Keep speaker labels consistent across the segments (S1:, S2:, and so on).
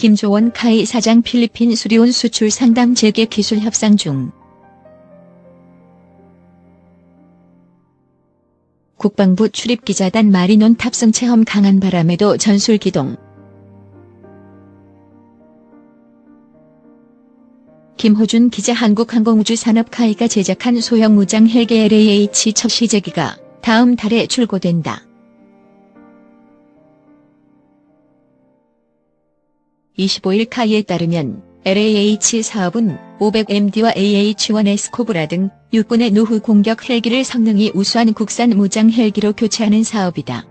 S1: 김조원 카이 사장 필리핀 수리온 수출 상담 재개 기술 협상 중. 국방부 출입기자단 마리논 탑승 체험 강한 바람에도 전술 기동. 김호준 기자. 한국항공우주산업 카이가 제작한 소형 무장 헬기 LAH 첫 시제기가 다음 달에 출고된다. 25일 카이에 따르면 LAH 사업은 500MD와 AH-1S 코브라 등 육군의 노후 공격 헬기를 성능이 우수한 국산 무장 헬기로 교체하는 사업이다.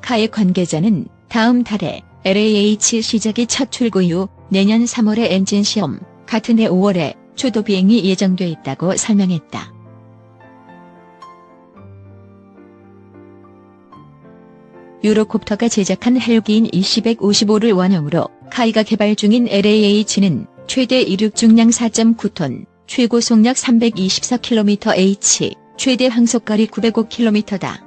S1: 카이 관계자는 다음 달에 LAH 시작이 첫 출고 이후 내년 3월에 엔진 시험, 같은 해 5월에 초도 비행이 예정돼 있다고 설명했다. 유로콥터가 제작한 헬기인 EC-155를 원형으로 카이가 개발 중인 LAH는 최대 이륙 중량 4.9톤, 최고 속력 324km/h, 최대 항속거리 905km다.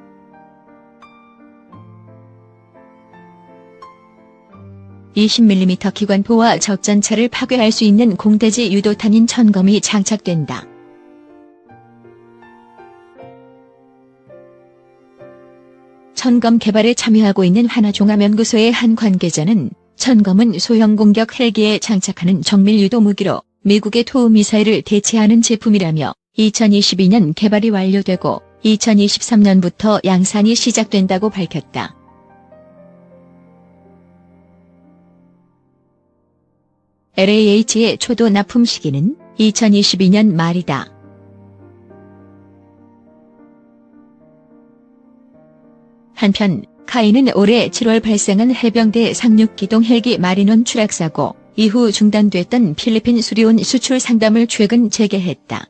S1: (20mm) 기관포와 적전차를 파괴할 수 있는 공대지 유도탄인 천검이 장착된다. 천검 개발에 참여하고 있는 하나종합연구소의 한 관계자는 천검은 소형 공격 헬기에 장착하는 정밀 유도 무기로 미국의 토우미사일을 대체하는 제품이라며 2022년 개발이 완료되고 2023년부터 양산이 시작된다고 밝혔다. LAH의 초도 납품 시기는 2022년 말이다. 한편 카이는 올해 7월 발생한 해병대 상륙기동 헬기 마리논 추락사고 이후 중단됐던 필리핀 수리온 수출 상담을 최근 재개했다.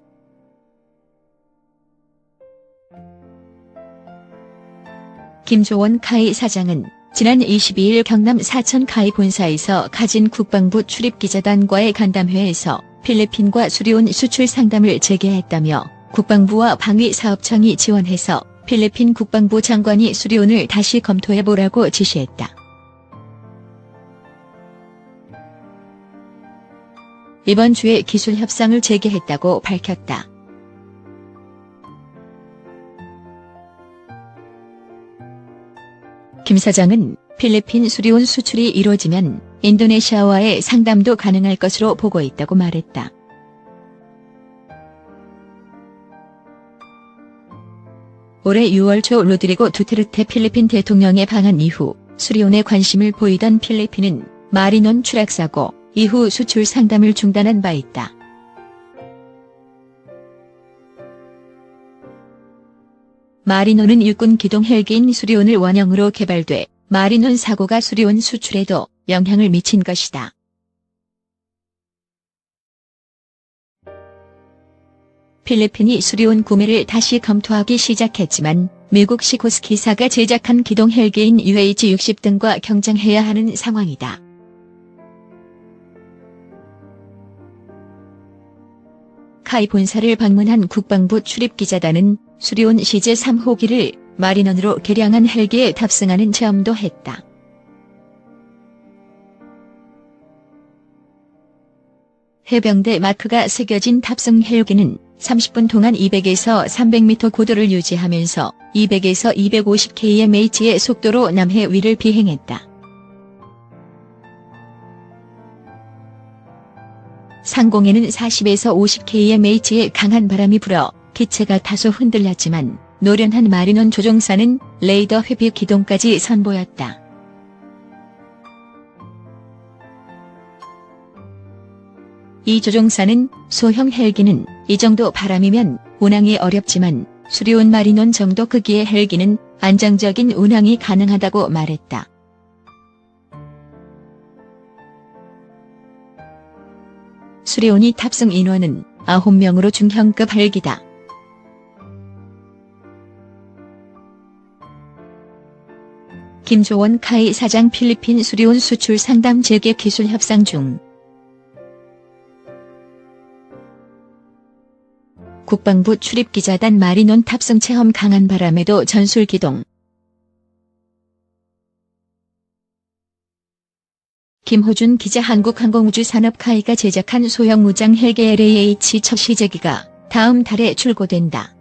S1: 김조원 카이 사장은 지난 22일 경남 사천 카이 본사에서 가진 국방부 출입기자단과의 간담회에서 필리핀과 수리온 수출 상담을 재개했다며 국방부와 방위사업청이 지원해서 필리핀 국방부 장관이 수리온을 다시 검토해보라고 지시했다. 이번 주에 기술 협상을 재개했다고 밝혔다. 김 사장은 필리핀 수리온 수출이 이루어지면 인도네시아와의 상담도 가능할 것으로 보고 있다고 말했다. 올해 6월 초 로드리고 두테르테 필리핀 대통령의 방한 이후 수리온에 관심을 보이던 필리핀은 마리논 추락사고 이후 수출 상담을 중단한 바 있다. 마리논은 육군 기동 헬기인 수리온을 원형으로 개발돼 마리논 사고가 수리온 수출에도 영향을 미친 것이다. 필리핀이 수리온 구매를 다시 검토하기 시작했지만 미국 시코스키사가 제작한 기동 헬기인 UH-60 등과 경쟁해야 하는 상황이다. 카이 본사를 방문한 국방부 출입기자단은 수리온 시제 3호기를 마리논으로 개량한 헬기에 탑승하는 체험도 했다. 해병대 마크가 새겨진 탑승 헬기는 30분 동안 200에서 300m 고도를 유지하면서 200에서 250km/h의 속도로 남해 위를 비행했다. 상공에는 40에서 50km/h의 강한 바람이 불어 기체가 다소 흔들렸지만 노련한 마리논 조종사는 레이더 회비 기동까지 선보였다. 이 조종사는 소형 헬기는 이 정도 바람이면 운항이 어렵지만 수리온 마리논 정도 크기의 헬기는 안정적인 운항이 가능하다고 말했다. 수리온이 탑승 인원은 9명으로 중형급 헬기다. 김조원 카이 사장 필리핀 수리온 수출 상담 재개 기술 협상 중. 국방부 출입기자단 마리논 탑승 체험 강한 바람에도 전술 기동. 김호준 기자 한국항공우주산업카이가 제작한 소형 무장 헬기 LAH 첫 시제기가 다음 달에 출고된다.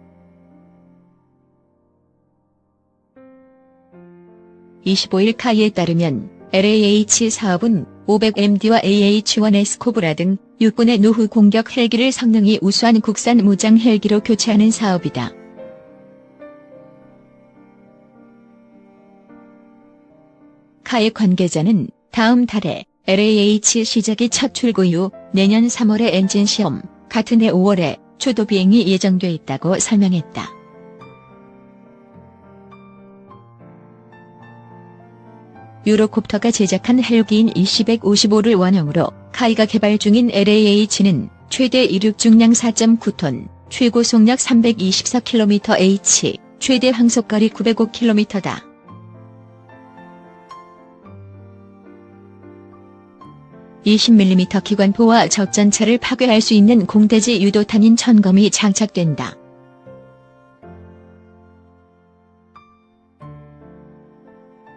S1: 25일 카이에 따르면 LAH 사업은 500MD와 AH-1S 코브라 등 육군의 노후 공격 헬기를 성능이 우수한 국산 무장 헬기로 교체하는 사업이다. 카이 관계자는 다음 달에 LAH 시작이 첫 출고 이후 내년 3월에 엔진 시험, 같은 해 5월에 초도 비행이 예정돼 있다고 설명했다. 유로콥터가 제작한 헬기인 EC-155를 원형으로 카이가 개발 중인 LAH는 최대 이륙 중량 4.9톤, 최고 속력 324km/h, 최대 항속거리 905km다. (20mm) 기관포와 적전차를 파괴할 수 있는 공대지 유도탄인 천검이 장착된다.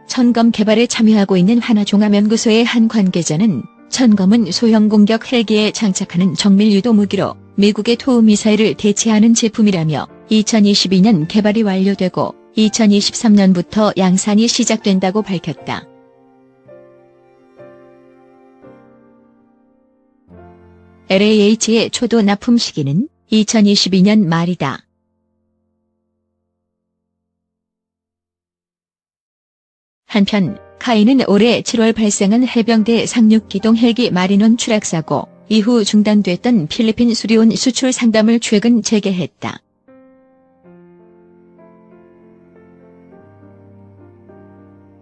S1: 천검 개발에 참여하고 있는 하나종합연구소의 한 관계자는 천검은 소형 공격 헬기에 장착하는 정밀 유도 무기로 미국의 토우미사일을 대체하는 제품이라며 2022년 개발이 완료되고 2023년부터 양산이 시작된다고 밝혔다. LAH의 초도 납품 시기는 2022년 말이다. 한편 카이는 올해 7월 발생한 해병대 상륙기동 헬기 마리논 추락사고 이후 중단됐던 필리핀 수리온 수출 상담을 최근 재개했다.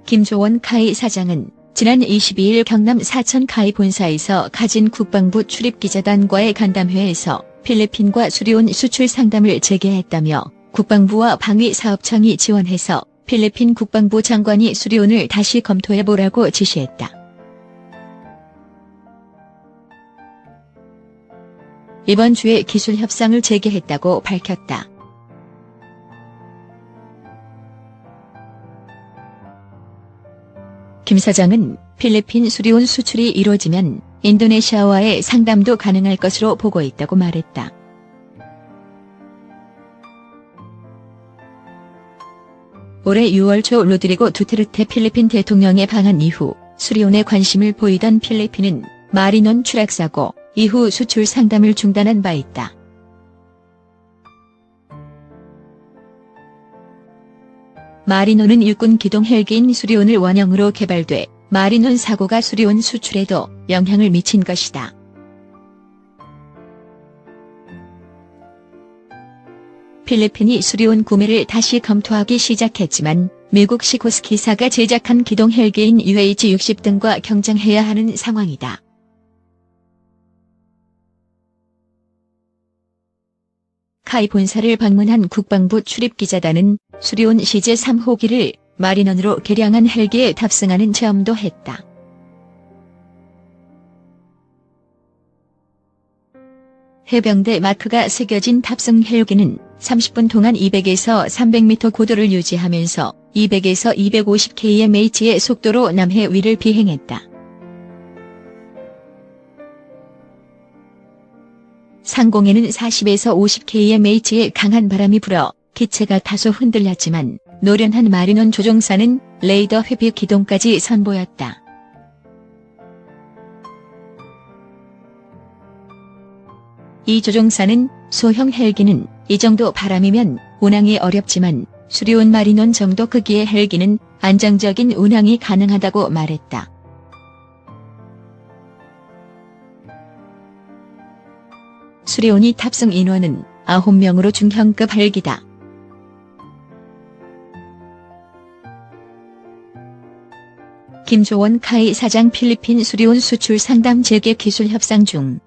S1: 김조원 카이 사장은 지난 22일 경남 사천 카이 본사에서 가진 국방부 출입기자단과의 간담회에서 필리핀과 수리온 수출 상담을 재개했다며 국방부와 방위사업청이 지원해서 필리핀 국방부 장관이 수리온을 다시 검토해보라고 지시했다. 이번 주에 기술 협상을 재개했다고 밝혔다. 김 사장은 필리핀 수리온 수출이 이루어지면 인도네시아와의 상담도 가능할 것으로 보고 있다고 말했다. 올해 6월 초 로드리고 두테르테 필리핀 대통령의 방한 이후 수리온에 관심을 보이던 필리핀은 마리논 추락사고 이후 수출 상담을 중단한 바 있다. 마리논은 육군 기동 헬기인 수리온을 원형으로 개발돼 마리논 사고가 수리온 수출에도 영향을 미친 것이다. 필리핀이 수리온 구매를 다시 검토하기 시작했지만 미국 시코스키사가 제작한 기동 헬기인 UH-60 등과 경쟁해야 하는 상황이다. 카이 본사를 방문한 국방부 출입기자단은 수리온 시제 3호기를 마리논으로 개량한 헬기에 탑승하는 체험도 했다. 해병대 마크가 새겨진 탑승 헬기는 30분 동안 200에서 300m 고도를 유지하면서 200에서 250kmh의 속도로 남해 위를 비행했다. 상공에는 40에서 50kmh의 강한 바람이 불어 기체가 다소 흔들렸지만 노련한 마리논 조종사는 레이더 회피 기동까지 선보였다. 이 조종사는 소형 헬기는 이 정도 바람이면 운항이 어렵지만 수리온 마리논 정도 크기의 헬기는 안정적인 운항이 가능하다고 말했다. 수리온이 탑승 인원은 9명으로 중형급 헬기다. 김조원 카이 사장 필리핀 수리온 수출 상담 재개 기술 협상 중.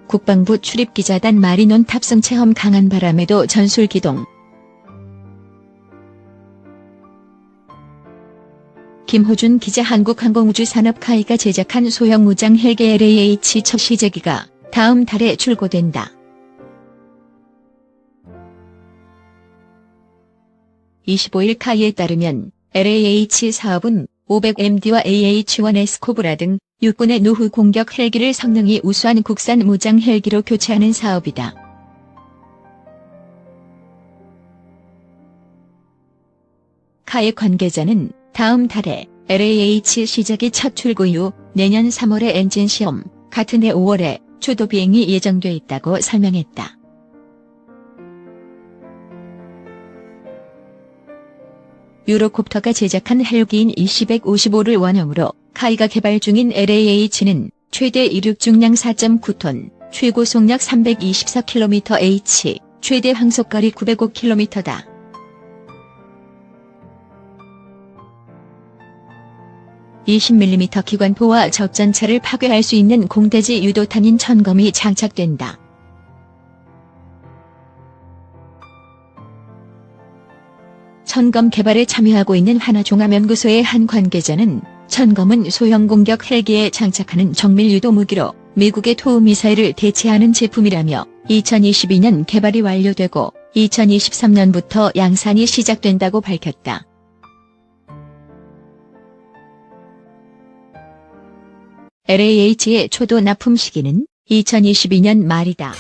S1: 국방부 출입기자단 마리논 탑승 체험 강한 바람에도 전술 기동. 김호준 기자 한국항공우주산업카이가 제작한 소형 무장 헬기 LAH 첫 시제기가 다음 달에 출고된다. 25일 카이에 따르면 LAH 사업은 500MD와 AH-1S 코브라 등 육군의 노후 공격 헬기를 성능이 우수한 국산 무장 헬기로 교체하는 사업이다. 카의 관계자는 다음 달에 LAH 시작이 첫 출고 이후 내년 3월에 엔진 시험, 같은 해 5월에 초도 비행이 예정돼 있다고 설명했다. 유로콥터가 제작한 헬기인 EC-155를 원형으로 카이가 개발 중인 LAH는 최대 이륙 중량 4.9톤, 최고 속력 324km/h, 최대 항속거리 905km다. (20mm) 기관포와 적전차를 파괴할 수 있는 공대지 유도탄인 천검이 장착된다. 천검 개발에 참여하고 있는 하나종합연구소의 한 관계자는 천검은 소형 공격 헬기에 장착하는 정밀 유도 무기로 미국의 토우미사일을 대체하는 제품이라며 2022년 개발이 완료되고 2023년부터 양산이 시작된다고 밝혔다. LAH의 초도 납품 시기는 2022년 말이다.